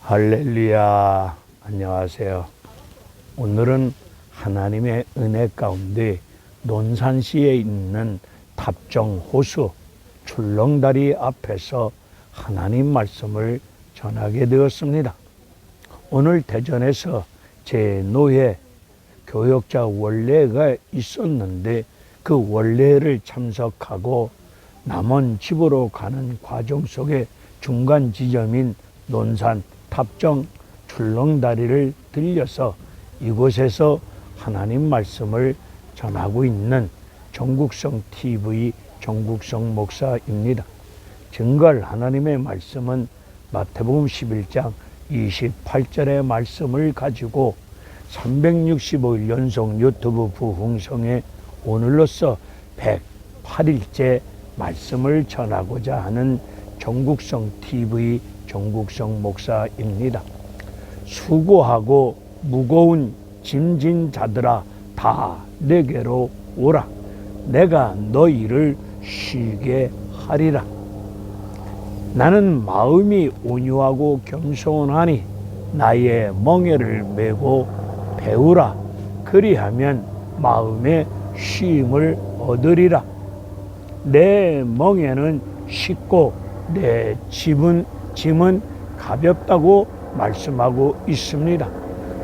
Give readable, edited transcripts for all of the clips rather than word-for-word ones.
할렐루야. 안녕하세요. 오늘은 하나님의 은혜 가운데 논산시에 있는 탑정 호수 출렁다리 앞에서 하나님 말씀을 전하게 되었습니다. 오늘 대전에서 제 노예 교역자 원례가 있었는데 그 원례를 참석하고 남원 집으로 가는 과정 속에 중간 지점인 논산 탑정 출렁다리를 들려서 이곳에서 하나님 말씀을 전하고 있는 정국성 TV 정국성 목사입니다. 증거할 하나님의 말씀은 마태복음 11장 28절의 말씀을 가지고 365일 연속 유튜브 부흥성에 오늘로서 108일째 말씀을 전하고자 하는 정국성 TV 정국성 목사입니다. 수고하고 무거운 짐진 자들아 다 내게로 오라. 내가 너희를 쉬게 하리라. 나는 마음이 온유하고 겸손하니 나의 멍에를 메고 배우라. 그리하면 마음의 쉼을 얻으리라. 내 멍에는 쉽고 내 짐은 가볍다고 말씀하고 있습니다.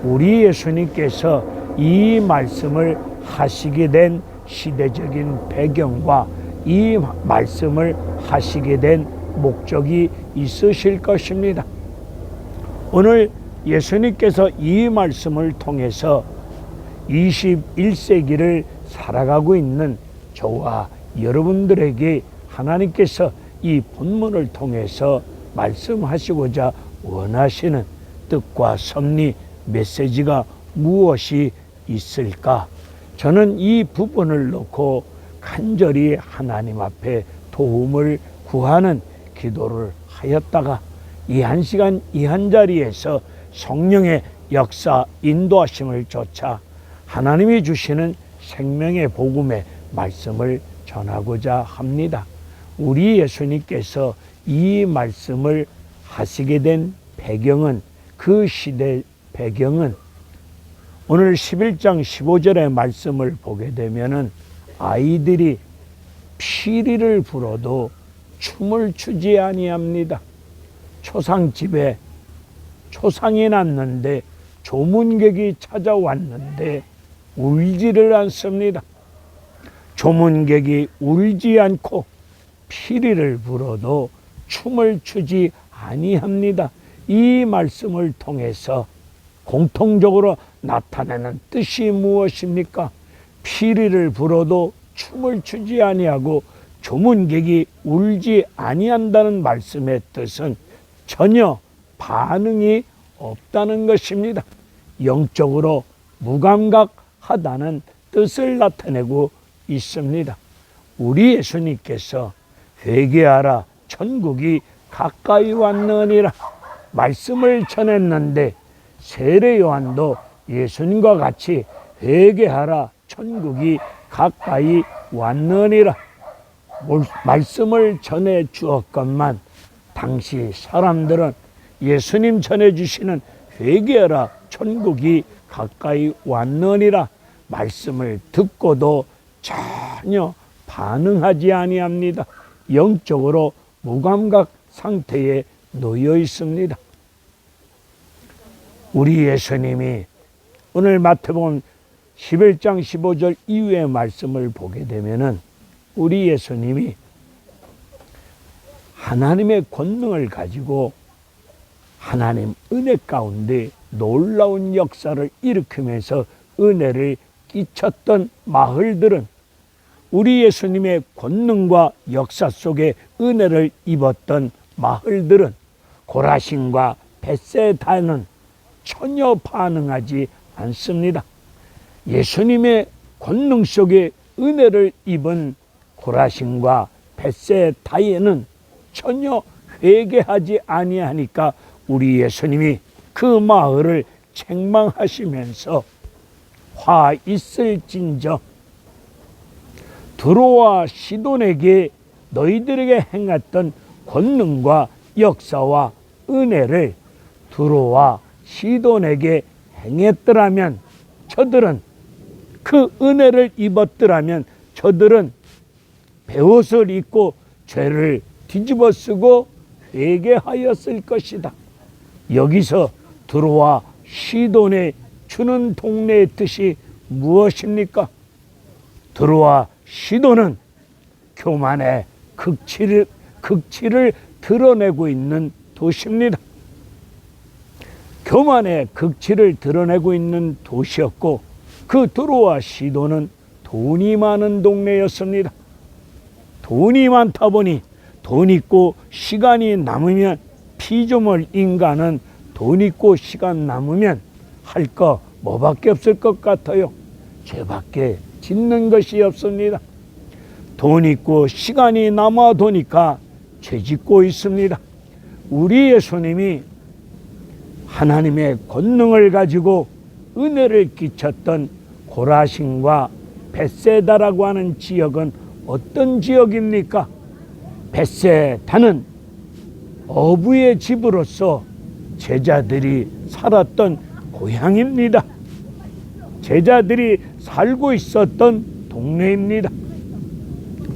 우리 예수님께서 이 말씀을 하시게 된 시대적인 배경과 이 말씀을 하시게 된 목적이 있으실 것입니다. 오늘 예수님께서 이 말씀을 통해서 21세기를 살아가고 있는 저와 여러분들에게 하나님께서 이 본문을 통해서 말씀하시고자 원하시는 뜻과 섭리, 메시지가 무엇이 있을까? 저는 이 부분을 놓고 간절히 하나님 앞에 도움을 구하는 기도를 하였다가 이 한 시간 이 한 자리에서 성령의 역사 인도하심을 좇아 하나님이 주시는 생명의 복음의 말씀을 전하고자 합니다. 우리 예수님께서 이 말씀을 하시게 된 배경은, 그 시대 배경은 오늘 11장 15절의 말씀을 보게 되면은 아이들이 피리를 불어도 춤을 추지 아니합니다. 초상집에 초상이 났는데 조문객이 찾아왔는데 울지를 않습니다. 조문객이 울지 않고 피리를 불어도 춤을 추지 아니합니다. 이 말씀을 통해서 공통적으로 나타내는 뜻이 무엇입니까? 피리를 불어도 춤을 추지 아니하고 조문객이 울지 아니한다는 말씀의 뜻은 전혀 반응이 없다는 것입니다. 영적으로 무감각하다는 뜻을 나타내고 있습니다. 우리 예수님께서 회개하라 천국이 가까이 왔느니라 말씀을 전했는데 세례 요한도 예수님과 같이 회개하라 천국이 가까이 왔느니라 말씀을 전해 주었건만 당시 사람들은 예수님 전해주시는 회개하라 천국이 가까이 왔느니라 말씀을 듣고도 전혀 반응하지 아니합니다. 영적으로 무감각 상태에 놓여 있습니다. 우리 예수님이 오늘 마태복음 11장 15절 이후의 말씀을 보게 되면은 우리 예수님이 하나님의 권능을 가지고 하나님 은혜 가운데 놀라운 역사를 일으키면서 은혜를 끼쳤던 마을들은 우리 예수님의 권능과 역사 속에 은혜를 입었던 마을들은 고라신과 벳세다는 전혀 반응하지 않습니다. 예수님의 권능 속에 은혜를 입은 고라신과 벳세다에는 전혀 회개하지 아니하니까 우리 예수님이 그 마을을 책망하시면서 화 있을진저 두로와 시돈에게 너희들에게 행했던 권능과 역사와 은혜를 두로와 시돈에게 행했더라면, 저들은 그 은혜를 입었더라면 저들은 베옷을 입고 죄를 뒤집어 쓰고 회개하였을 것이다. 여기서 두로와 시돈에 주는 동네의 뜻이 무엇입니까? 두로와 시돈은 교만의 극치를 드러내고 있는 도시입니다. 교만의 극치를 드러내고 있는 도시였고, 그 두로와 시돈은 돈이 많은 동네였습니다. 돈이 많다 보니 돈 있고 시간이 남으면, 피조물 인간은 돈 있고 시간 남으면 할 거 뭐밖에 없을 것 같아요? 죄밖에 짓는 것이 없습니다. 돈 있고 시간이 남아도니까 죄 짓고 있습니다. 우리 예수님이 하나님의 권능을 가지고 은혜를 끼쳤던 고라신과 벳세다라고 하는 지역은 어떤 지역입니까? 벳세다는 어부의 집으로서 제자들이 살았던 고향입니다. 제자들이 살고 있었던 동네입니다.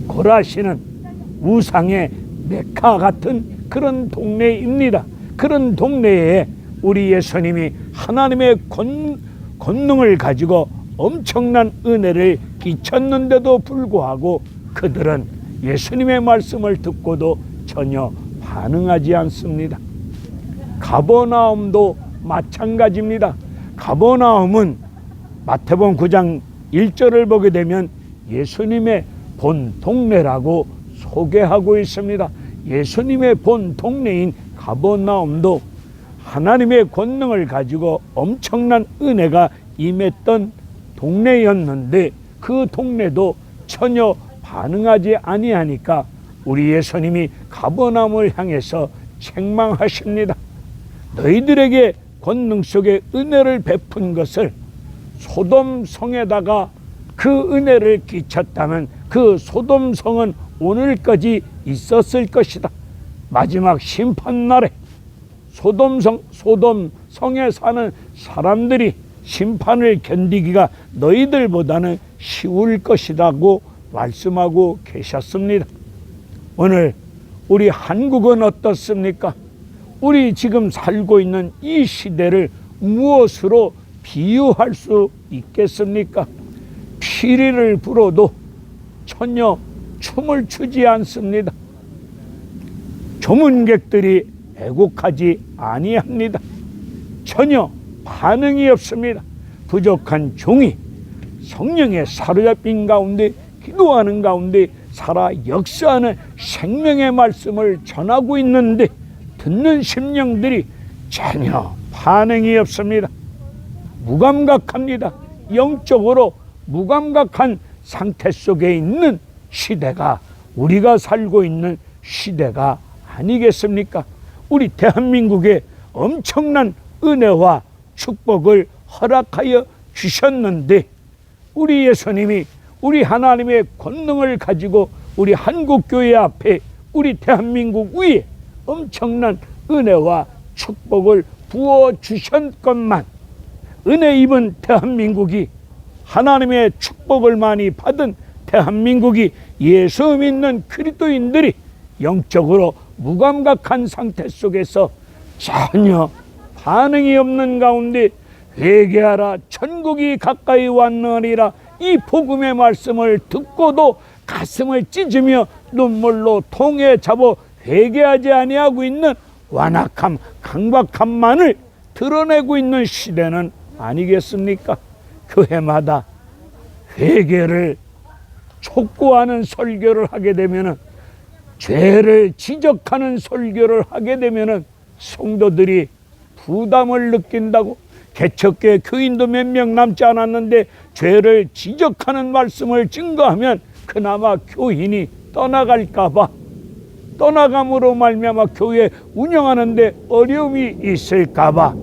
고라신은 우상의 메카 같은 그런 동네입니다. 그런 동네에 우리 예수님이 하나님의 권능을 가지고 엄청난 은혜를 끼쳤는데도 불구하고 그들은 예수님의 말씀을 듣고도 전혀 반응하지 않습니다. 가버나움도 마찬가지입니다. 가버나움은 마태복음 9장 1절을 보게 되면 예수님의 본 동네라고 소개하고 있습니다. 예수님의 본 동네인 가버나움도 하나님의 권능을 가지고 엄청난 은혜가 임했던 동네였는데, 그 동네도 전혀 반응하지 아니하니까 우리 예수님이 가버나움을 향해서 책망하십니다. 너희들에게 권능 속에 은혜를 베푼 것을 소돔 성에다가 그 은혜를 끼쳤다면 그 소돔 성은 오늘까지 있었을 것이다. 마지막 심판날에 소돔 성에 사는 사람들이 심판을 견디기가 너희들보다는 쉬울 것이라고 말씀하고 계셨습니다. 오늘 우리 한국은 어떻습니까? 우리 지금 살고 있는 이 시대를 무엇으로 비유할 수 있겠습니까? 피리를 불어도 전혀 춤을 추지 않습니다. 조문객들이 애곡하지 아니합니다. 전혀 반응이 없습니다. 부족한 종이 성령에 사로잡힌 가운데, 기도하는 가운데 살아 역사하는 생명의 말씀을 전하고 있는데 듣는 심령들이 전혀 반응이 없습니다. 무감각합니다. 영적으로 무감각한 상태 속에 있는 시대가 우리가 살고 있는 시대가 아니겠습니까? 우리 대한민국에 엄청난 은혜와 축복을 허락하여 주셨는데, 우리 예수님이 우리 하나님의 권능을 가지고 우리 한국교회 앞에, 우리 대한민국 위에 엄청난 은혜와 축복을 부어주셨건만, 은혜 입은 대한민국이, 하나님의 축복을 많이 받은 대한민국이, 예수 믿는 그리스도인들이 영적으로 무감각한 상태 속에서 전혀 반응이 없는 가운데 회개하라, 천국이 가까이 왔느니라, 이 복음의 말씀을 듣고도 가슴을 찢으며 눈물로 통에 잡아 회개하지 아니하고 있는 완악함, 강박함만을 드러내고 있는 시대는 아니겠습니까? 교회마다 회개를 촉구하는 설교를 하게 되면은, 죄를 지적하는 설교를 하게 되면은 성도들이 부담을 느낀다고, 개척교회 교인도 몇 명 남지 않았는데 죄를 지적하는 말씀을 증거하면 그나마 교인이 떠나갈까봐, 떠나감으로 말미암아 교회 운영하는데 어려움이 있을까봐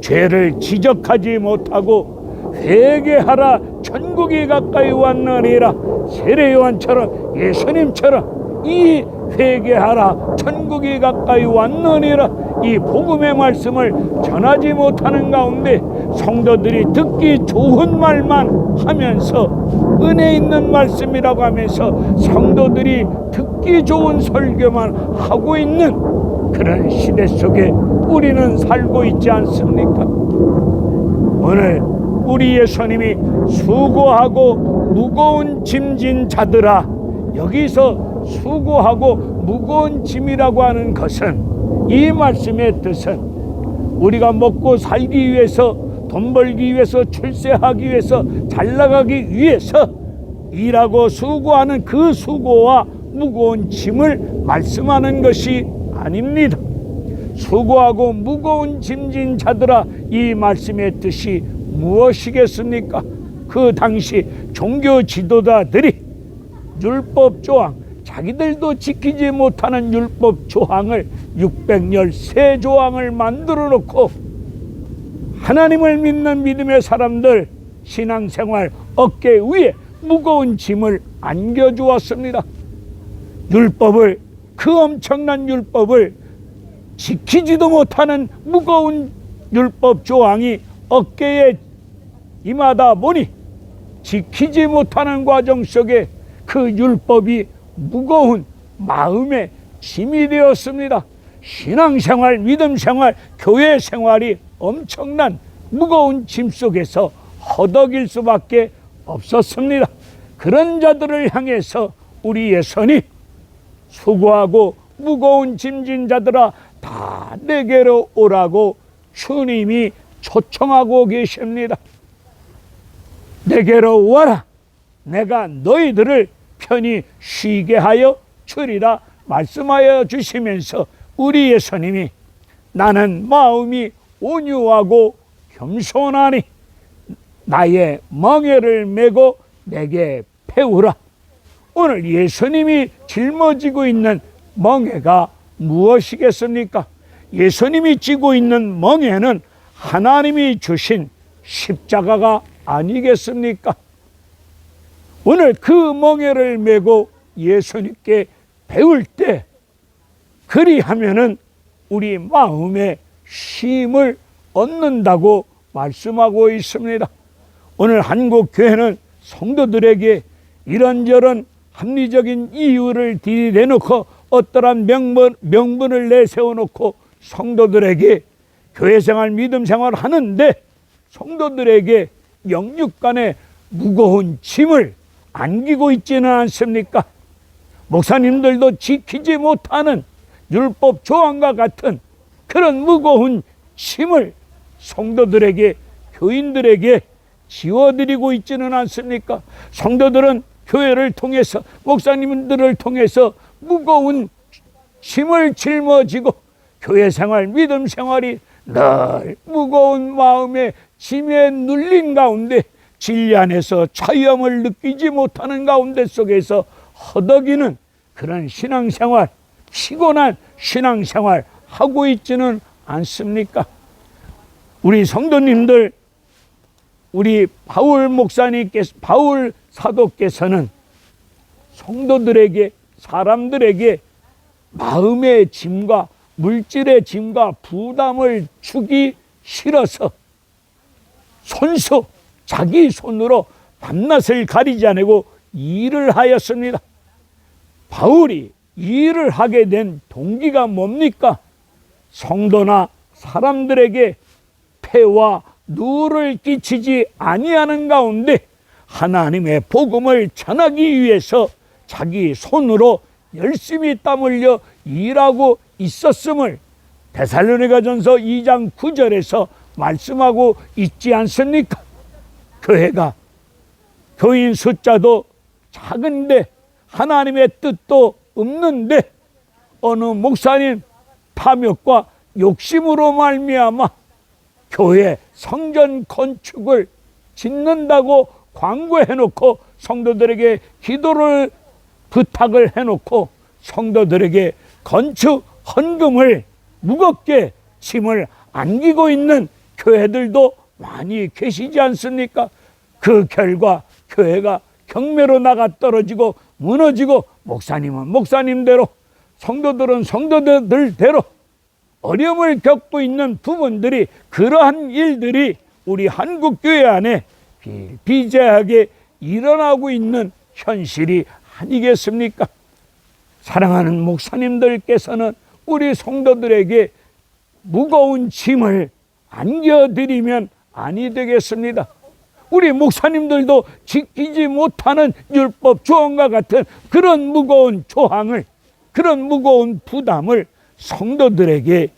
죄를 지적하지 못하고 회개하라, 천국이 가까이 왔느니라, 세례요한처럼, 예수님처럼 이 회개하라 천국이 가까이 왔느니라. 이 복음의 말씀을 전하지 못하는 가운데 성도들이 듣기 좋은 말만 하면서 은혜 있는 말씀이라고 하면서 성도들이 듣기 좋은 설교만 하고 있는 그런 시대 속에 우리는 살고 있지 않습니까? 오늘 우리 예수님이 수고하고 무거운 짐진 자들아, 여기서 수고하고 무거운 짐이라고 하는 것은, 이 말씀의 뜻은 우리가 먹고 살기 위해서, 돈 벌기 위해서, 출세하기 위해서, 잘 나가기 위해서 일하고 수고하는 그 수고와 무거운 짐을 말씀하는 것이 아닙니다. 수고하고 무거운 짐진 자들아, 이 말씀의 뜻이 무엇이겠습니까? 그 당시 종교 지도자들이 율법 조항, 자기들도 지키지 못하는 율법 조항을 613조항을 만들어 놓고 하나님을 믿는 믿음의 사람들 신앙생활 어깨 위에 무거운 짐을 안겨주었습니다. 율법을, 그 엄청난 율법을 지키지도 못하는 무거운 율법 조항이 어깨에 임하다 보니 지키지 못하는 과정 속에 그 율법이 무거운 마음의 짐이 되었습니다. 신앙생활, 믿음생활, 교회생활이 엄청난 무거운 짐 속에서 허덕일 수밖에 없었습니다. 그런 자들을 향해서 우리 예수님, 수고하고 무거운 짐진 자들아 다 내게로 오라고 주님이 초청하고 계십니다. 내게로 와라, 내가 너희들을 편히 쉬게 하여 주리라 말씀하여 주시면서 우리 예수님이 나는 마음이 온유하고 겸손하니 나의 멍에를 메고 내게 배우라. 오늘 예수님이 짊어지고 있는 멍에가 무엇이겠습니까? 예수님이 지고 있는 멍에는 하나님이 주신 십자가가 아니겠습니까? 오늘 그 멍에를 메고 예수님께 배울 때 그리하면은 우리 마음에 쉼을 얻는다고 말씀하고 있습니다. 오늘 한국 교회는 성도들에게 이런저런 합리적인 이유를 들이대놓고 어떠한 명분을 내세워놓고 성도들에게 교회생활, 믿음생활 하는데 성도들에게 영육간의 무거운 짐을 안기고 있지는 않습니까? 목사님들도 지키지 못하는 율법 조항과 같은 그런 무거운 짐을 성도들에게, 교인들에게 지워드리고 있지는 않습니까? 성도들은 교회를 통해서, 목사님들을 통해서 무거운 짐을 짊어지고 교회생활, 믿음생활이 늘 무거운 마음의 짐에 눌린 가운데 진리 안에서 자유함을 느끼지 못하는 가운데 속에서 허덕이는 그런 신앙생활, 피곤한 신앙생활 하고 있지는 않습니까? 우리 성도님들, 우리 바울 목사님께서, 바울 사도께서는 성도들에게, 사람들에게 마음의 짐과 물질의 짐과 부담을 주기 싫어서 손수, 자기 손으로 밤낮을 가리지 않고 일을 하였습니다. 바울이 일을 하게 된 동기가 뭡니까? 성도나 사람들에게 폐와 누를 끼치지 아니하는 가운데 하나님의 복음을 전하기 위해서 자기 손으로 열심히 땀 흘려 일하고 있었음을 데살로니가전서 2장 9절에서 말씀하고 있지 않습니까? 교회가 교인 숫자도 작은데 하나님의 뜻도 없는데 어느 목사님 탐욕과 욕심으로 말미암아 교회 성전 건축을 짓는다고 광고해놓고 성도들에게 기도를 부탁을 해놓고 성도들에게 건축 헌금을 무겁게 짐을 안기고 있는 교회들도 많이 계시지 않습니까? 그 결과 교회가 경매로 나가 떨어지고 무너지고 목사님은 목사님대로, 성도들은 성도들대로 어려움을 겪고 있는 부분들이, 그러한 일들이 우리 한국교회 안에 비일비재하게 일어나고 있는 현실이 아니겠습니까? 사랑하는 목사님들께서는 우리 성도들에게 무거운 짐을 안겨드리면 아니 되겠습니다. 우리 목사님들도 지키지 못하는 율법 조항과 같은 그런 무거운 조항을, 그런 무거운 부담을 성도들에게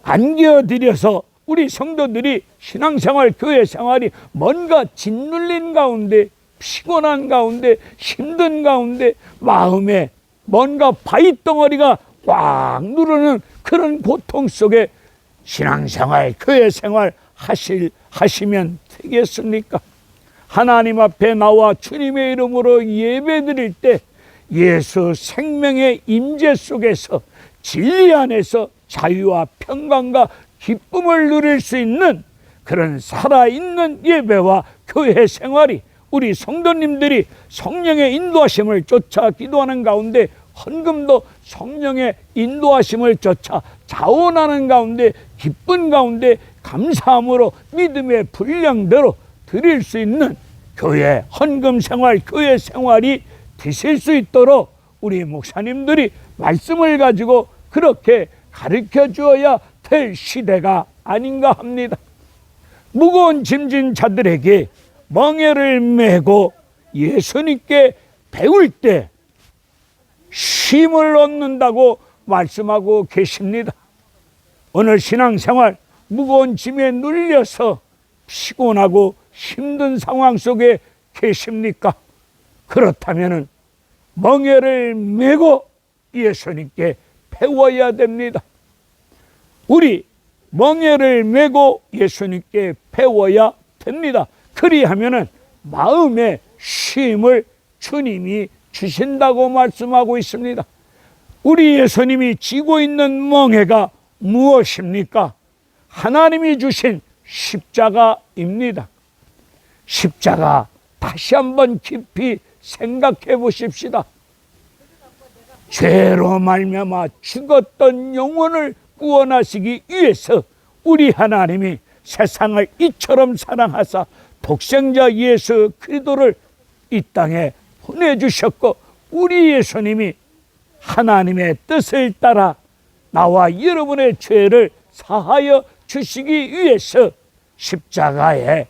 안겨드려서 우리 성도들이 신앙생활, 교회생활이 뭔가 짓눌린 가운데, 피곤한 가운데, 힘든 가운데, 마음에 뭔가 바위덩어리가 꽉 누르는 그런 고통 속에 신앙생활, 교회생활 하시면 되겠습니까? 하나님 앞에 나와 주님의 이름으로 예배드릴 때 예수 생명의 임재 속에서 진리 안에서 자유와 평강과 기쁨을 누릴 수 있는 그런 살아있는 예배와 교회 생활이, 우리 성도님들이 성령의 인도하심을 쫓아 기도하는 가운데 헌금도 성령의 인도하심을 쫓아 자원하는 가운데, 기쁜 가운데 감사함으로 믿음의 분량대로 드릴 수 있는 교회 헌금 생활, 교회 생활이 되실 수 있도록 우리 목사님들이 말씀을 가지고 그렇게 가르쳐 주어야 될 시대가 아닌가 합니다. 무거운 짐진 자들에게 멍에를 메고 예수님께 배울 때 쉼을 얻는다고 말씀하고 계십니다. 오늘 신앙생활 무거운 짐에 눌려서 피곤하고 힘든 상황 속에 계십니까? 그렇다면 멍에를 메고 예수님께 배워야 됩니다. 우리 멍에를 메고 예수님께 배워야 됩니다. 그리하면 마음의 쉼을 주님이 주신다고 말씀하고 있습니다. 우리 예수님이 지고 있는 멍에가 무엇입니까? 하나님이 주신 십자가입니다. 십자가 다시 한번 깊이 생각해 보십시다. 죄로 말미암아 죽었던 영혼을 구원하시기 위해서 우리 하나님이 세상을 이처럼 사랑하사 독생자 예수 그리스도를 이 땅에 보내주셨고, 우리 예수님이 하나님의 뜻을 따라 나와 여러분의 죄를 사하여 주시기 위해서 십자가에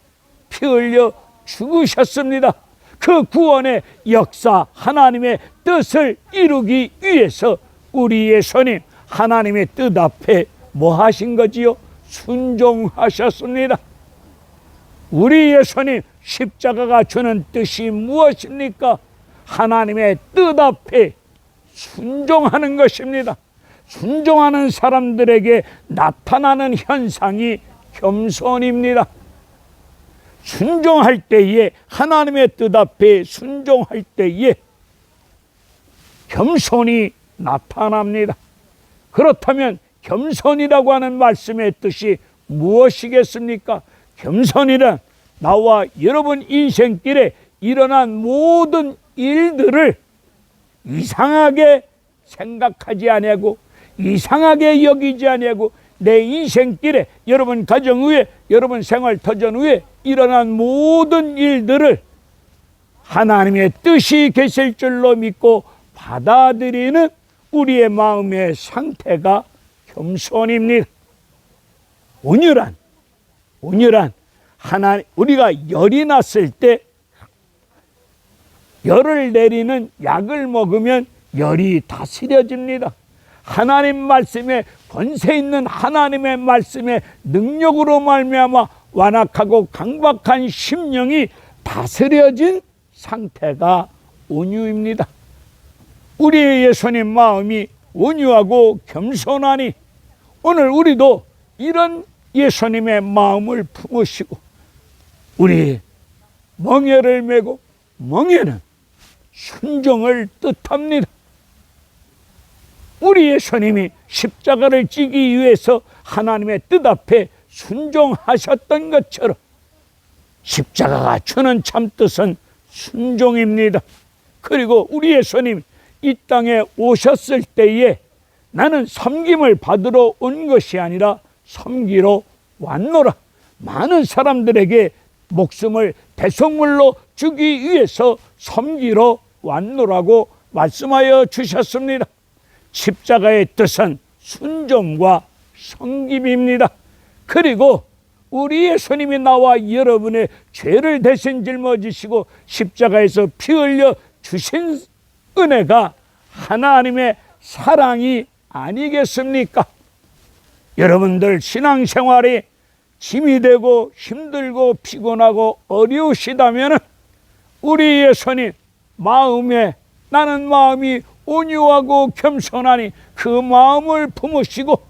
피 흘려 죽으셨습니다. 그 구원의 역사, 하나님의 뜻을 이루기 위해서 우리 예수님 하나님의 뜻 앞에 뭐 하신 거지요? 순종하셨습니다. 우리 예수님 십자가가 주는 뜻이 무엇입니까? 하나님의 뜻 앞에 순종하는 것입니다. 순종하는 사람들에게 나타나는 현상이 겸손입니다. 순종할 때에, 하나님의 뜻 앞에 순종할 때에 겸손이 나타납니다. 그렇다면 겸손이라고 하는 말씀의 뜻이 무엇이겠습니까? 겸손이란 나와 여러분 인생길에 일어난 모든 일들을 이상하게 생각하지 아니하고 이상하게 여기지 아니하고 내 인생길에, 여러분 가정 위에, 여러분 생활 터전 위에 일어난 모든 일들을 하나님의 뜻이 계실 줄로 믿고 받아들이는 우리의 마음의 상태가 겸손입니다. 온유란 우리가 열이 났을 때 열을 내리는 약을 먹으면 열이 다스려집니다. 하나님 말씀에, 권세 있는 하나님의 말씀의 능력으로 말미암아 완악하고 강박한 심령이 다스려진 상태가 온유입니다. 우리의 예수님 마음이 온유하고 겸손하니 오늘 우리도 이런 예수님의 마음을 품으시고, 우리 멍에를 메고, 멍에는 순종을 뜻합니다. 우리 예수님이 십자가를 지기 위해서 하나님의 뜻 앞에 순종하셨던 것처럼 십자가가 주는 참뜻은 순종입니다. 그리고 우리 예수님 이 땅에 오셨을 때에 나는 섬김을 받으러 온 것이 아니라 섬기러 왔노라. 많은 사람들에게 목숨을 대속물로 주기 위해서 섬기러 왔노라고 말씀하여 주셨습니다. 십자가의 뜻은 순종과 섬김입니다. 그리고 우리 예수님이 나와 여러분의 죄를 대신 짊어지시고 십자가에서 피 흘려 주신 은혜가 하나님의 사랑이 아니겠습니까? 여러분들 신앙생활이 짐이 되고 힘들고 피곤하고 어려우시다면 우리 예수님 마음에, 나는 마음이 온유하고 겸손하니 그 마음을 품으시고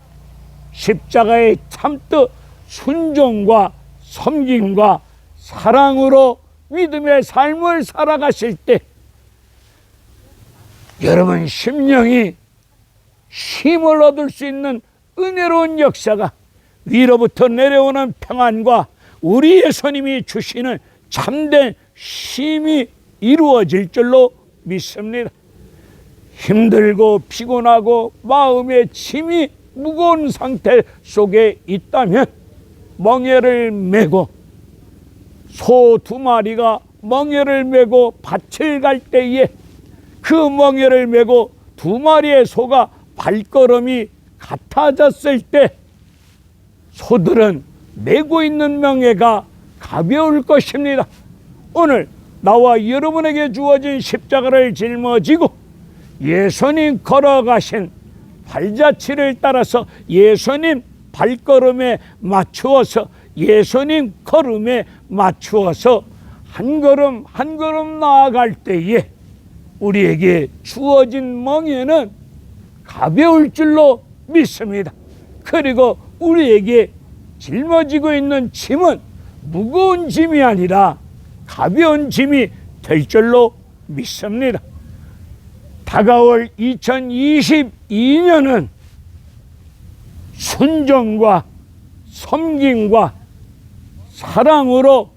십자가의 참뜻 순종과 섬김과 사랑으로 믿음의 삶을 살아가실 때 여러분 심령이 힘을 얻을 수 있는 은혜로운 역사가, 위로부터 내려오는 평안과 우리 예수님이 주시는 참된 쉼이 이루어질 줄로 믿습니다. 힘들고 피곤하고 마음의 짐이 무거운 상태 속에 있다면 멍에를 메고, 소 2마리가 멍에를 메고 밭을 갈 때에 그 멍에를 메고 2마리의 소가 발걸음이 같아졌을 때 소들은 메고 있는 멍에가 가벼울 것입니다. 오늘 나와 여러분에게 주어진 십자가를 짊어지고 예수님 걸어가신 발자취를 따라서 예수님 발걸음에 맞추어서, 예수님 걸음에 맞추어서 한 걸음 한 걸음 나아갈 때에 우리에게 주어진 멍에는 가벼울 줄로 믿습니다. 그리고 우리에게 짊어지고 있는 짐은 무거운 짐이 아니라 가벼운 짐이 될 줄로 믿습니다. 다가올 2022년은 순종과 섬김과 사랑으로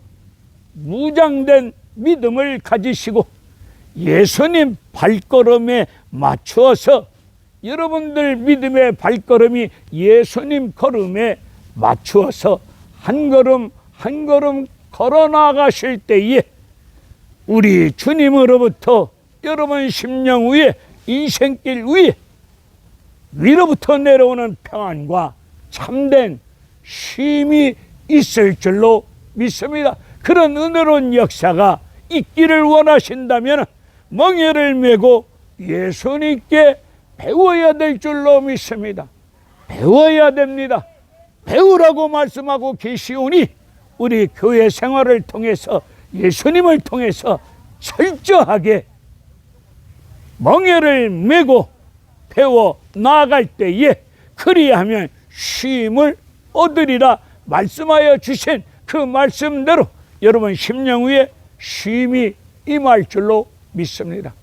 무장된 믿음을 가지시고 예수님 발걸음에 맞추어서 여러분들 믿음의 발걸음이 예수님 걸음에 맞추어서 한 걸음 한 걸음 걸어 나가실 때에 우리 주님으로부터 여러분 심령 위에, 인생길 위에 위로부터 내려오는 평안과 참된 쉼이 있을 줄로 믿습니다. 그런 은혜로운 역사가 있기를 원하신다면 멍에를 메고 예수님께 배워야 될 줄로 믿습니다. 배워야 됩니다. 배우라고 말씀하고 계시오니 우리 교회 생활을 통해서, 예수님을 통해서 철저하게 멍에를 메고 배워 나아갈 때에 그리하면 쉼을 얻으리라 말씀하여 주신 그 말씀대로 여러분 심령 위에 쉼이 임할 줄로 믿습니다.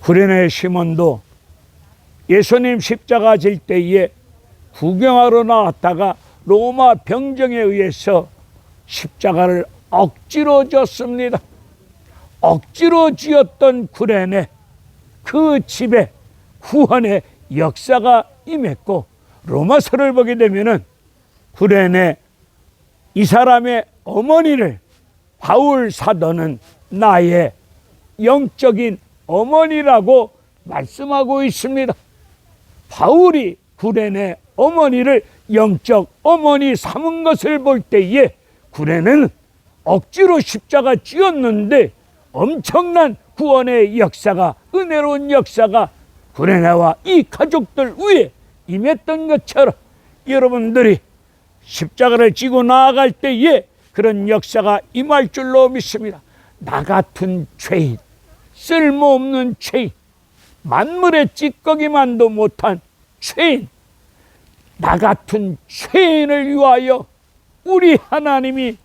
구레네 시몬도 예수님 십자가 질 때에 구경하러 나왔다가 로마 병정에 의해서 십자가를 억지로 졌습니다. 억지로 지었던 구레네, 그 집에 구원의 역사가 임했고, 로마서를 보게 되면은 구레네 이 사람의 어머니를 바울 사도는 나의 영적인 어머니라고 말씀하고 있습니다. 바울이 구레네 어머니를 영적 어머니 삼은 것을 볼 때에 구레네는 억지로 십자가 쥐었는데 엄청난 구원의 역사가, 은혜로운 역사가 구레네와 이 가족들 위에 임했던 것처럼 여러분들이 십자가를 지고 나아갈 때에 그런 역사가 임할 줄로 믿습니다. 나 같은 죄인, 쓸모없는 죄인, 만물의 찌꺼기만도 못한 죄인, 나 같은 죄인을 위하여 우리 하나님이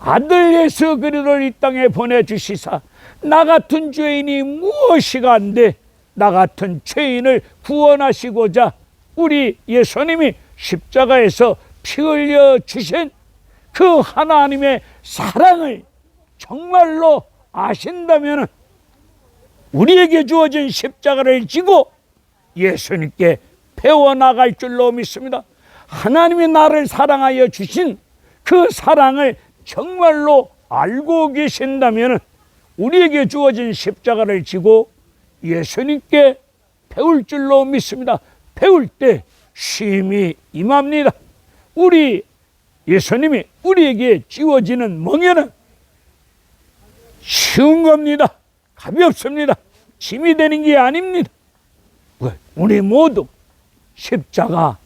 아들 예수 그리스도를 이 땅에 보내주시사 나 같은 죄인이 무엇이가 한데 나 같은 죄인을 구원하시고자 우리 예수님이 십자가에서 피 흘려 주신 그 하나님의 사랑을 정말로 아신다면 우리에게 주어진 십자가를 지고 예수님께 배워나갈 줄로 믿습니다. 하나님이 나를 사랑하여 주신 그 사랑을 정말로 알고 계신다면 우리에게 주어진 십자가를 지고 예수님께 배울 줄로 믿습니다. 배울 때 쉼이 임합니다. 우리 예수님이 우리에게 지워지는 멍에는 쉬운 겁니다. 가볍습니다. 짐이 되는 게 아닙니다. 우리 모두 십자가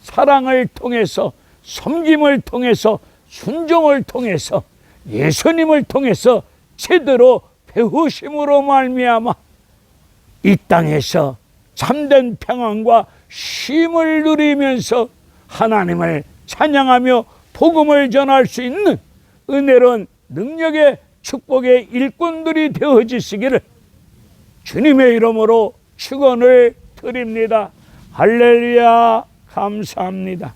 사랑을 통해서, 섬김을 통해서, 순종을 통해서, 예수님을 통해서 제대로 배우심으로 말미암아 이 땅에서 참된 평안과 쉼을 누리면서 하나님을 찬양하며 복음을 전할 수 있는 은혜로운 능력의 축복의 일꾼들이 되어지시기를 주님의 이름으로 축원을 드립니다. 할렐루야. 감사합니다.